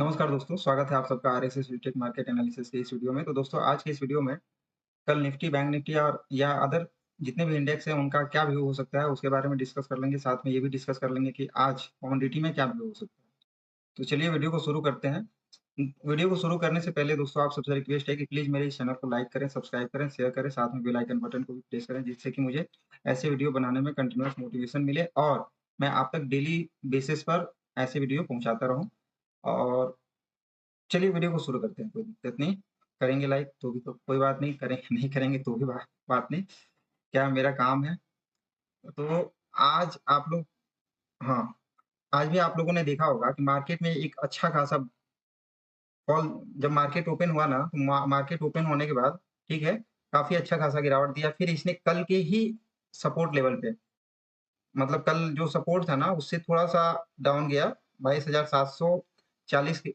नमस्कार दोस्तों, स्वागत है आप सबका आरएसएस टेक मार्केट एनालिसिस के इस वीडियो में। तो दोस्तों आज के इस वीडियो में कल निफ्टी, बैंक निफ्टी और या अदर जितने भी इंडेक्स हैं उनका क्या व्यू हो सकता है उसके बारे में डिस्कस कर लेंगे। साथ में ये भी डिस्कस कर लेंगे कि आज कमोडिटी में क्या व्यू हो सकता है। तो चलिए वीडियो को शुरू करते हैं। वीडियो को शुरू करने से पहले दोस्तों आप सबसे रिक्वेस्ट है कि प्लीज़ मेरे इस चैनल को लाइक करें, सब्सक्राइब करें, शेयर करें, साथ में बेल आइकन बटन को भी प्रेस करें जिससे कि मुझे ऐसे वीडियो बनाने में कंटिन्यूअस मोटिवेशन मिले और मैं आप तक डेली बेसिस पर ऐसे वीडियो पहुँचाता रहूँ। और चलिए वीडियो को शुरू करते हैं, कोई दिक्कत नहीं। करेंगे लाइक तो भी तो कोई बात नहीं, करें नहीं करेंगे तो भी बात नहीं, क्या मेरा काम है। तो आज आप लोग हाँ, आज भी आप लोगों ने देखा होगा कि मार्केट में एक अच्छा खासा फॉल जब मार्केट ओपन हुआ ना, तो मार्केट ओपन होने के बाद ठीक है, काफ़ी अच्छा खासा गिरावट दिया। फिर इसने कल के ही सपोर्ट लेवल पे मतलब कल जो सपोर्ट था ना उससे थोड़ा-सा डाउन गया 22,740 के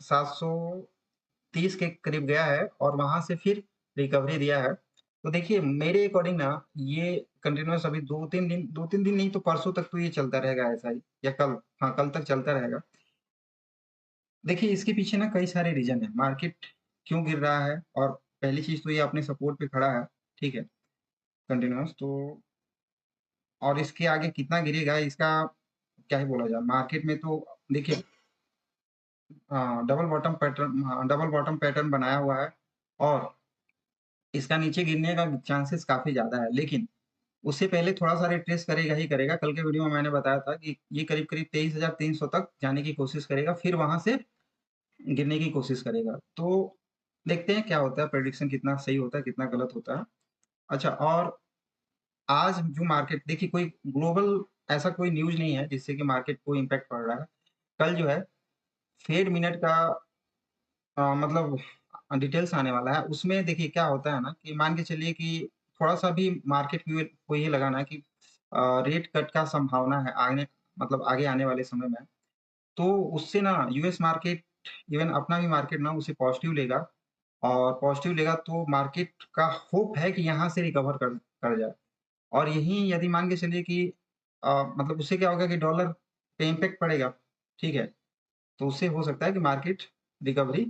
730 के करीब गया है और वहाँ से फिर रिकवरी दिया है। तो देखिए मेरे अकॉर्डिंग ना ये कंटीन्यूअस अभी 2-3 दिन नहीं तो परसों तक तो ये चलता रहेगा ऐसा ही या कल तक चलता रहेगा। देखिए इसके पीछे ना कई सारे रीज़न हैं। मार्केट क्यों गिर रहा है और पहली चीज़ तो ये अपने सपोर्ट पे खड़ा है, ठीक है? कंटीन्यूअस तो और इसके आगे कितना गिरेगा इसका क्या ही बोला जाए। मार्केट में तो देखिए डबल बॉटम पैटर्न बनाया हुआ है और इसका नीचे गिरने का चांसेस काफ़ी ज़्यादा है। लेकिन उससे पहले थोड़ा-सा रिट्रेस करेगा ही करेगा। कल के वीडियो में मैंने बताया था कि ये करीब-करीब 23,300 तक जाने की कोशिश करेगा, फिर वहाँ से गिरने की कोशिश करेगा। तो देखते हैं क्या होता है, प्रेडिक्शन कितना सही होता है, कितना गलत होता है। अच्छा और आज जो मार्केट देखिए कोई ग्लोबल ऐसा कोई न्यूज़ नहीं है जिससे कि मार्केट को इम्पैक्ट पड़ रहा है। कल जो है फेड मिनट का मतलब डिटेल्स आने वाला है। उसमें देखिए क्या होता है ना कि मान के चलिए कि थोड़ा-सा भी मार्केट को ये लगा ना कि रेट कट का संभावना है आगे आने वाले समय में, तो उससे ना यूएस मार्केट इवन अपना भी मार्केट ना उसे पॉज़िटिव लेगा और पॉज़िटिव लेगा तो मार्केट का होप है कि यहाँ से रिकवर कर कर जाए। और यहीं यदि मान के चलिए कि मतलब उससे क्या होगा कि डॉलर पे इम्पैक्ट पड़ेगा, ठीक है? तो उससे हो सकता है कि मार्केट रिकवरी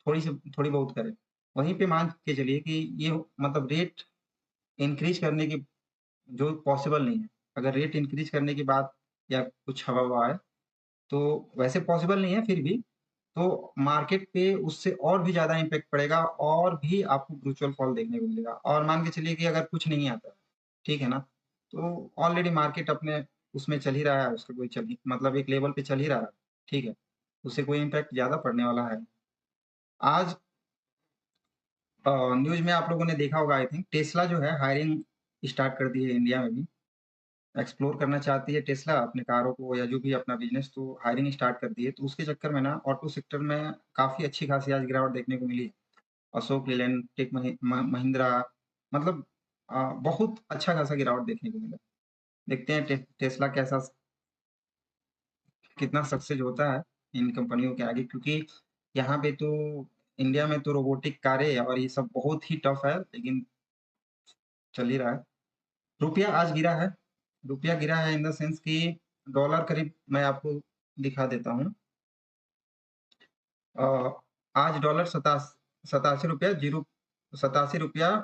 थोड़ी बहुत करे। वहीं पे मान के चलिए कि ये मतलब रेट इंक्रीज़ करने की जो पॉसिबल नहीं है। अगर रेट इंक्रीज़ करने की बात या कुछ हवा-ववा है, तो वैसे पॉसिबल नहीं है फिर भी, तो मार्केट पे उससे और भी ज़्यादा इम्पैक्ट पड़ेगा और भी आपको म्यूचुअल फॉल देखने को मिलेगा। और मान के चलिए कि अगर कुछ नहीं आता, ठीक है ना? तो ऑलरेडी मार्केट अपने उसमें चल ही रहा है, उसका कोई चल ही मतलब एक लेवल पे चल ही रहा है, ठीक है? उससे कोई इम्पैक्ट ज़्यादा पड़ने वाला है। आज न्यूज़ में आप लोगों ने देखा होगा आई थिंक टेस्ला जो है हायरिंग स्टार्ट कर दी है इंडिया में भी। एक्सप्लोर करना चाहती है टेस्ला अपने कारों को या जो भी अपना बिज़नेस तो हायरिंग स्टार्ट कर दी है। तो उसके चक्कर में ना ऑटो सेक्टर में काफ़ी अच्छी खासी आज गिरावट देखने को मिली है। अशोक लेलैंड, टेक महिंद्रा मतलब बहुत अच्छा खासा गिरावट देखने को मिला। देखते हैं टेस्ला कैसा कितना सक्सेस होता है इन कंपनियों के आगे क्योंकि यहाँ पे तो इंडिया में तो रोबोटिक कारें और ये सब बहुत ही टफ है, लेकिन चल ही रहा है। रुपया आज गिरा है। रुपया गिरा है इन द सेंस कि डॉलर करीब मैं आपको दिखा देता हूँ। अ, आज डॉलर ₹87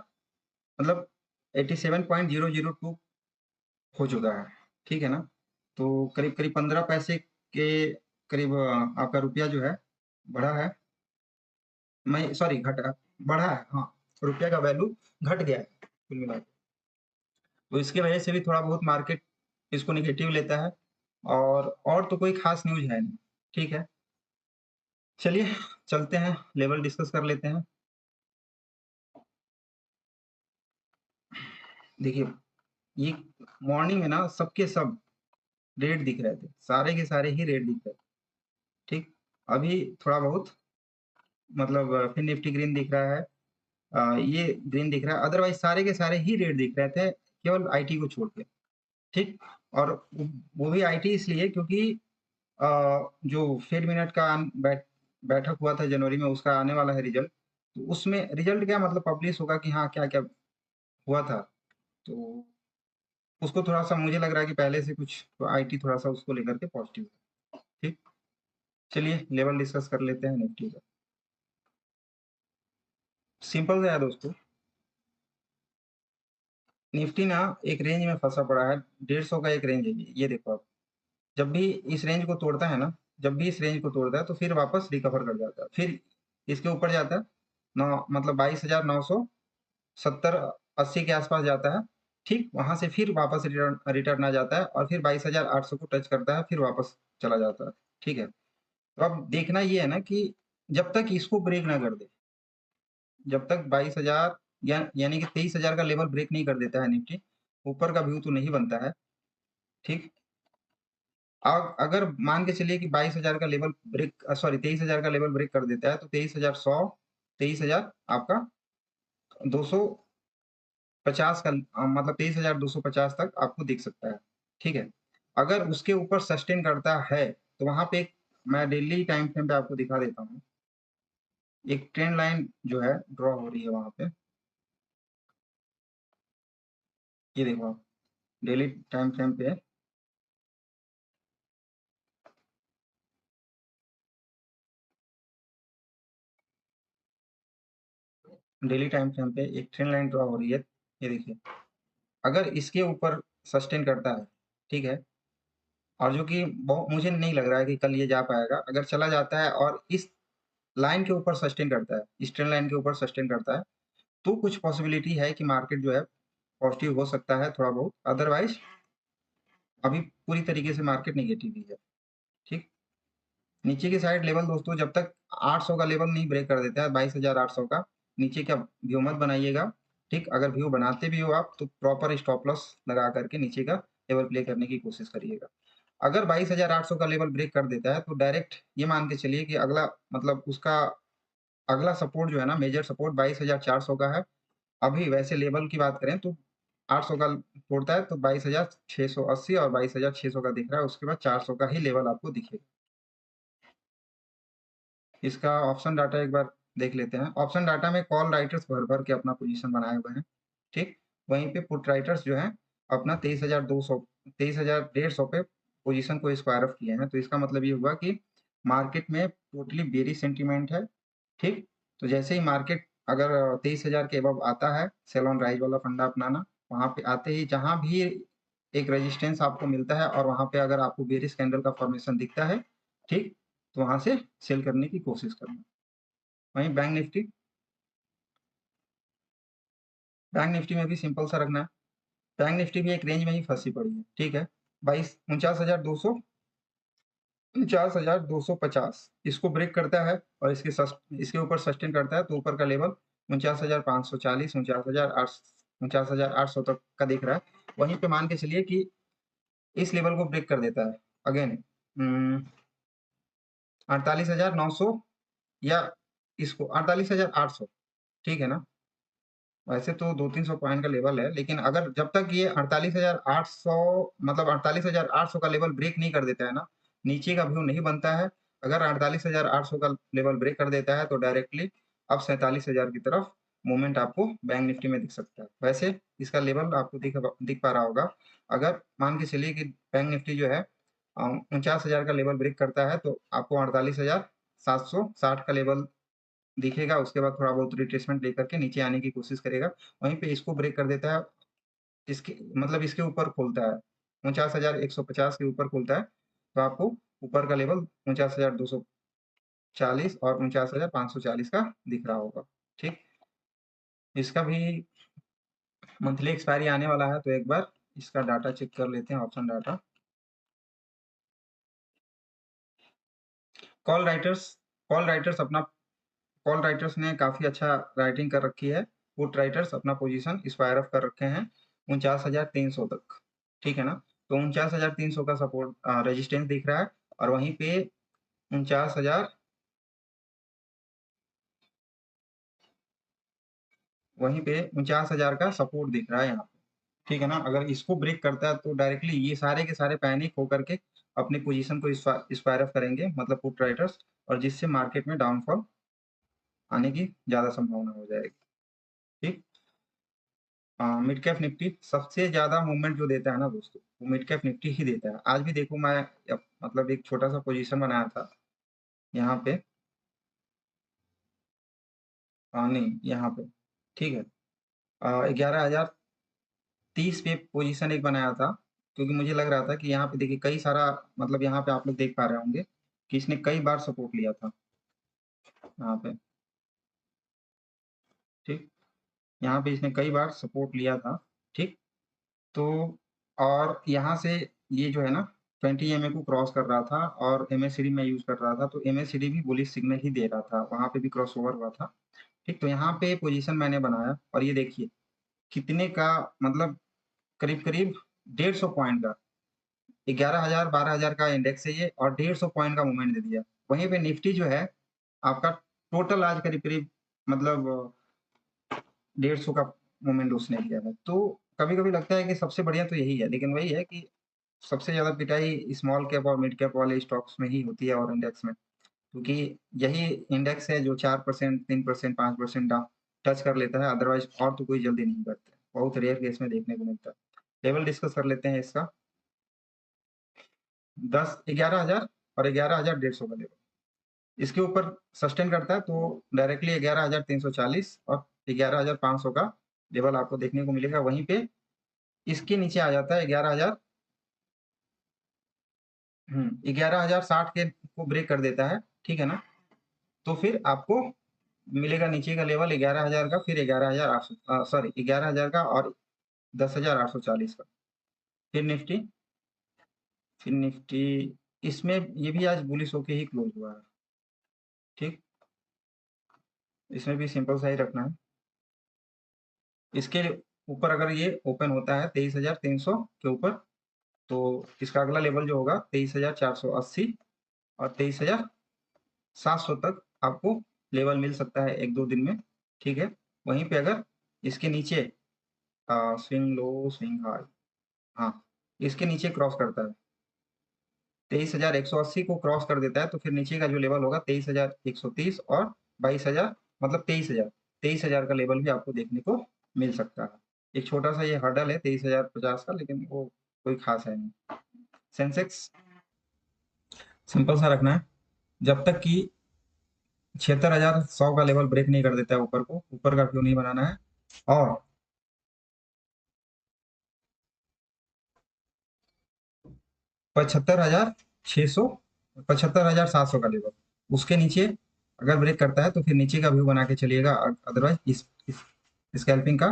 मतलब 87.002 हो चुका है। ठीक है ना? तो करीब-करीब 15 पैसे के करीब आपका रुपया जो है बढ़ा है। मैं सॉरी घटा बढ़ा है, हाँ। रुपया का वैल्यू घट गया है कुल मिला के। तो इसकी वजह से भी थोड़ा बहुत मार्केट इसको नेगेटिव लेता है और तो कोई ख़ास न्यूज़ है नहीं, ठीक है? चलिए चलते हैं, लेवल डिस्कस कर लेते हैं। देखिए, ये मॉर्निंग में ना सबके सब रेड दिख रहे थे, सारे के सारे ही रेड दिख रहे थे, ठीक? अभी थोड़ा बहुत मतलब फिर निफ्टी ग्रीन दिख रहा है ये ग्रीन दिख रहा है, अदरवाइज़ सारे के सारे ही रेड दिख रहे थे, केवल आईटी को छोड़ के, ठीक? और वो भी आईटी इसलिए क्योंकि जो फेड मिनट का बैठक हुआ था जनवरी में उसका आने वाला है रिज़ल्ट। तो उसमें रिज़ल्ट क्या मतलब पब्लिश होगा कि हाँ, क्या-क्या हुआ था। तो उसको थोड़ा-सा मुझे लग रहा है कि पहले से कुछ आईटी थोड़ा-सा उसको लेकर के पॉज़िटिव है। ठीक? चलिए लेवल डिस्कस कर लेते हैं निफ्टी का। सिंपल सा है दोस्तों, निफ्टी ना एक रेंज में फंसा पड़ा है, 150 का एक रेंज है ये देखो आप। जब भी इस रेंज को तोड़ता है ना, जब भी इस रेंज को तोड़ता है तो फिर वापस रिकवर कर जाता है, फिर इसके ऊपर जाता है, नौ मतलब 22,970 80 के आसपास जाता है। ठीक वहां से फिर वापस रिटर्न रिटर्न आ जाता है और फिर 22,800 को टच करता है, फिर वापस चला जाता है। ठीक है, तो अब देखना ये है ना कि जब तक इसको ब्रेक ना कर दे, जब तक 22,000 यानी कि 23,000 का लेवल ब्रेक नहीं कर देता है निफ्टी, ऊपर का व्यू तो नहीं बनता है। ठीक, अगर मान के चलिए कि 22,000 का लेवल ब्रेक, सॉरी 23,000 का लेवल ब्रेक कर देता है तो 23,100, 23,000 आपका 250 का मतलब 23,250 तक आपको दिख सकता है। ठीक है, अगर उसके ऊपर सस्टेन करता है तो वहां पे मैं डेली टाइम फ्रेम पे आपको दिखा देता हूँ, एक ट्रेंड लाइन जो है ड्रॉ हो रही है वहां पे। ये देखो आप, डेली टाइम फ्रेम पे, डेली टाइम फ्रेम पे एक ट्रेंड लाइन ड्रॉ हो रही है। ये देखिए, अगर इसके ऊपर सस्टेन करता है, ठीक है, और जो कि मुझे नहीं लग रहा है कि कल ये जा पाएगा, अगर चला जाता है और इस लाइन के ऊपर सस्टेन करता है, इस ट्रेंड लाइन के ऊपर सस्टेन करता है, तो कुछ पॉसिबिलिटी है कि मार्केट जो है पॉजिटिव हो सकता है थोड़ा बहुत। अदरवाइज अभी पूरी तरीके से मार्केट नेगेटिव ही है। ठीक, नीचे की साइड लेवल दोस्तों जब तक 800 का लेवल नहीं ब्रेक कर देता है, 22,800 का, नीचे का व्यू मत बनाइएगा। ठीक, अगर व्यू बनाते भी हो आप तो प्रॉपर स्टॉप लॉस लगा करके नीचे का लेवल प्ले करने की कोशिश करिएगा। अगर 22,800 का लेवल ब्रेक कर देता है तो डायरेक्ट ये मान के चलिए कि अगला मतलब उसका अगला सपोर्ट जो है ना, मेजर सपोर्ट 22,400 का है। अभी वैसे लेवल की बात करें तो 800 का तोड़ता है तो 22,680 और 22,600 का दिख रहा है, उसके बाद 400 का ही लेवल आपको दिखेगा। इसका ऑप्शन डाटा एक बार देख लेते हैं। ऑप्शन डाटा में कॉल राइटर्स भर भर के अपना पोजीशन बनाए हुए हैं। ठीक, वहीं पे पुट राइटर्स जो है अपना 23,200 23,150 पे पोजीशन को स्क्वायर ऑफ किए हैं। तो इसका मतलब ये हुआ कि मार्केट में टोटली बेरिश सेंटीमेंट है। ठीक, तो जैसे ही मार्केट अगर 23,000 के अबव आता है, सेल ऑन राइज वाला फंडा अपनाना, वहां पे आते ही जहां भी एक रेजिस्टेंस आपको मिलता है और वहां पे अगर आपको बेरिश कैंडल का फॉर्मेशन दिखता है, ठीक, तो वहां से सेल करने की कोशिश करना। वहीं बैंक निफ्टी में भी सिंपल सा रखना है। बैंक निफ्टी भी एक रेंज में ही फंसी पड़ी है। ठीक है, 49,250 इसको ब्रेक करता है और इसके ऊपर सस्टेन करता है तो ऊपर का लेवल 49,540, 49,800 तक का दिख रहा है। वहीं पे मान के चलिए कि इस लेवल को ब्रेक कर देता है अगेन 48,900 या इसको 48,800। ठीक है ना, वैसे तो 200-300 पॉइंट का लेवल है, लेकिन अगर जब तक ये 48,800 मतलब 48,800 का लेवल ब्रेक नहीं कर देता है ना, नीचे का व्यू नहीं बनता है। अगर 48,800 का लेवल ब्रेक कर देता है तो डायरेक्टली अब 47,000 की तरफ मूवमेंट आपको बैंक निफ्टी में दिख सकता है। वैसे इसका लेवल आपको दिख पा रहा होगा। अगर मान के चलिए कि बैंक निफ्टी जो है 49,000 का लेवल ब्रेक करता है तो आपको 48,760 का लेवल दिखेगा। उसके बाद थोड़ा बहुत रिट्रेसमेंट लेकर के नीचे आने की कोशिश करेगा। वहीं पे इसको ब्रेक कर देता है, इसके मतलब इसके ऊपर खोलता है, 49,150 के ऊपर खोलता है, तो आपको ऊपर का लेवल 49,240 और 49,540 का दिख रहा होगा। ठीक, इसका भी मंथली एक्सपायरी आने वाला है, तो एक बार इसका डाटा चेक कर लेते हैं, option data. Call writers call writers अपना कॉल राइटर्स ने काफी अच्छा राइटिंग कर रखी है। पुट राइटर्स अपना पोजीशन स्क्वायर ऑफ कर रखे हैं 49,300 तक। ठीक है ना, तो 49,300 का सपोर्ट रेजिस्टेंस दिख रहा है और वहीं पे 49,000 वहीं पे 49,000 का सपोर्ट दिख रहा है यहाँ पे। ठीक है ना, अगर इसको ब्रेक करता है तो डायरेक्टली ये सारे के सारे पैनिक होकर के अपनी पोजीशन को स्क्वायर ऑफ करेंगे, मतलब पुट राइटर्स, और जिससे मार्केट में डाउनफॉल आने की ज्यादा संभावना हो जाएगी। ठीक, मिड कैप निफ्टी सबसे ज्यादा मूवमेंट जो देता है ना दोस्तों, वो मिड कैप निफ्टी ही देता है। आज भी देखो मैं मतलब एक छोटा सा पोजीशन बनाया था, यहाँ पे नहीं यहाँ पे, ठीक है। 11,030 पे पोजीशन एक बनाया था, क्योंकि मुझे लग रहा था कि यहाँ पे देखिए कई सारा, मतलब यहाँ पे आप लोग देख पा रहे होंगे कि इसने कई बार सपोर्ट लिया था यहाँ पे, ठीक। यहाँ पे इसने कई बार सपोर्ट लिया था, ठीक। तो और यहाँ से ये जो है ना 20 EMA को क्रॉस कर रहा था और MACD में यूज कर रहा था, तो MACD भी बुलिश सिग्नल ही दे रहा था, वहां पे भी क्रॉस ओवर हुआ था, ठीक। तो यहाँ पे पोजीशन मैंने बनाया और ये देखिए कितने का, मतलब करीब करीब 150 पॉइंट का, 11,000 12,000 का इंडेक्स है ये, और 150 पॉइंट का मूवमेंट दे दिया। वहीं पे निफ्टी जो है आपका टोटल आज करीब करीब, मतलब 150 का मूवमेंट उसने किया है। तो कभी कभी लगता है कि सबसे बढ़िया तो यही है, लेकिन वही है कि सबसे ज्यादा पिटाई स्मॉल कैप और मिड कैप वाले स्टॉक्स में ही होती है और इंडेक्स में, क्योंकि यही इंडेक्स है जो 4%, 3%, 5% टच कर लेता है, अदरवाइज और तो कोई जल्दी नहीं करता है, बहुत रेयर केस में देखने को मिलता है। लेवल डिस्कस कर लेते हैं इसका। 11,000 और 11,150 का लेवल, इसके ऊपर सस्टेन करता है तो डायरेक्टली 11,340 और 11,500 का लेवल आपको देखने को मिलेगा। वहीं पे इसके नीचे आ जाता है 11,000, 11,060 के को ब्रेक कर देता है, ठीक है ना। तो फिर आपको मिलेगा नीचे का लेवल 11,000 का, फिर 11,800, सॉरी 11,000 का और 10,840 का। फिर निफ्टी, इसमें ये भी आज बुलिश होके ही क्लोज हुआ है, ठीक। इसमें भी सिंपल सा ही रखना है। इसके ऊपर अगर ये ओपन होता है 23,300 के ऊपर, तो इसका अगला लेवल जो होगा 23,480 और 23,700 तक आपको लेवल मिल सकता है एक दो दिन में, ठीक है। वहीं पे अगर इसके नीचे स्विंग लो स्विंग हाई, हाँ, इसके नीचे क्रॉस करता है 23,180 को क्रॉस कर देता है, तो फिर नीचे का जो लेवल होगा 23,130 और 22,000, मतलब 23,000 का लेवल भी आपको देखने को मिल सकता है। एक छोटा सा ये हर्डल है 23,050 का, लेकिन वो कोई खास है नहीं। सेंसेक्स सिंपल सा रखना है, जब तक कि 76,100 का लेवल ब्रेक नहीं कर देता है ऊपर को, ऊपर का क्यों नहीं बनाना है। और 75,600, 75,700 का लेवल, उसके नीचे अगर ब्रेक करता है तो फिर नीचे का व्यू बना के चलिएगा, अदरवाइज इस स्कैल्पिंग का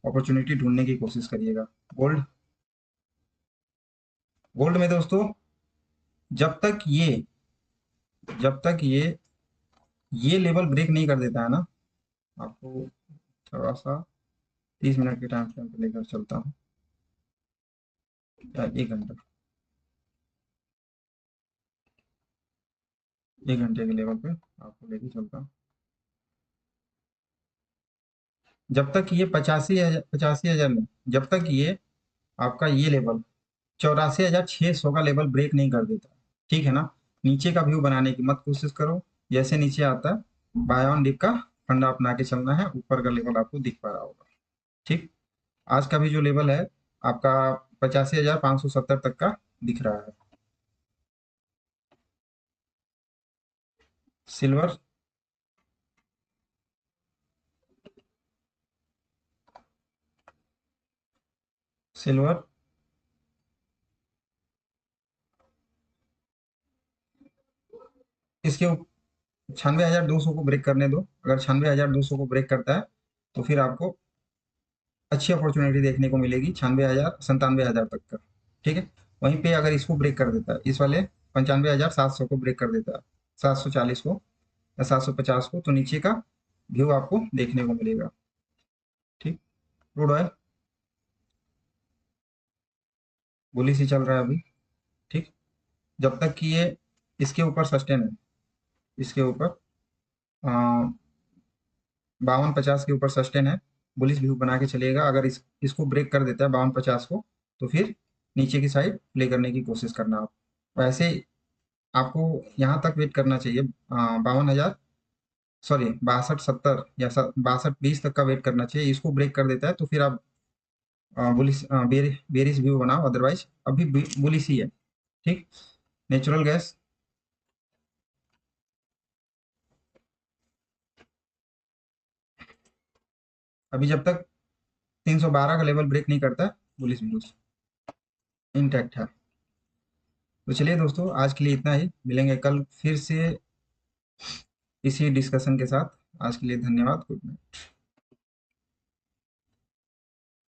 अपॉर्चुनिटी ढूंढने की कोशिश करिएगा। गोल्ड, गोल्ड में दोस्तों जब तक ये जब तक ये लेवल ब्रेक नहीं कर देता है ना, आपको थोड़ा सा 30 मिनट के टाइम फ्रेम पे लेकर चलता हूँ, या 1 घंटा, 1 घंटे के लेवल पे आपको लेके चलता हूँ। जब तक ये 85,000 में, जब तक ये आपका ये लेवल 84,600 का लेवल ब्रेक नहीं कर देता, ठीक है ना, नीचे का व्यू बनाने की मत कोशिश करो। जैसे नीचे आता है बाय ऑन डिप का फंडा अपना के चलना है, ऊपर का लेवल आपको दिख पा रहा होगा, ठीक। आज का भी जो लेवल है आपका 85,570 तक का दिख रहा है। सिल्वर, सिल्वर इसके 96,200 को ब्रेक करने दो, अगर 96,200 को ब्रेक करता है तो फिर आपको अच्छी अपॉर्चुनिटी देखने को मिलेगी 97,000 तक का, ठीक है। वहीं पे अगर इसको ब्रेक कर देता है, इस वाले 95,700 को ब्रेक कर देता है, 740 को या 750 को, तो नीचे का व्यू आपको देखने को मिलेगा, ठीक। क्रूड ऑयल बुलिश ही चल रहा है अभी, ठीक। जब तक कि ये इसके ऊपर सस्टेन है, इसके ऊपर 52-50 के ऊपर सस्टेन है, बुलिश व्यू बना के चलेगा। अगर इसको ब्रेक कर देता है 52-50 को, तो फिर नीचे की साइड प्ले करने की कोशिश करना आप। वैसे आपको यहाँ तक वेट करना चाहिए, 52,000, सॉरी 62-70 या 62-20 तक का वेट करना चाहिए। इसको ब्रेक कर देता है तो फिर आप बुलिश बेरिश व्यू बनाओ, अदरवाइज अभी बुलिश ही है, ठीक। नेचुरल गैस, अभी जब तक 312 का लेवल ब्रेक नहीं करता, बुलिश न्यूज इंटैक्ट है। तो चलिए दोस्तों, आज के लिए इतना ही, मिलेंगे कल फिर से इसी डिस्कशन के साथ। आज के लिए धन्यवाद, गुड नाइट।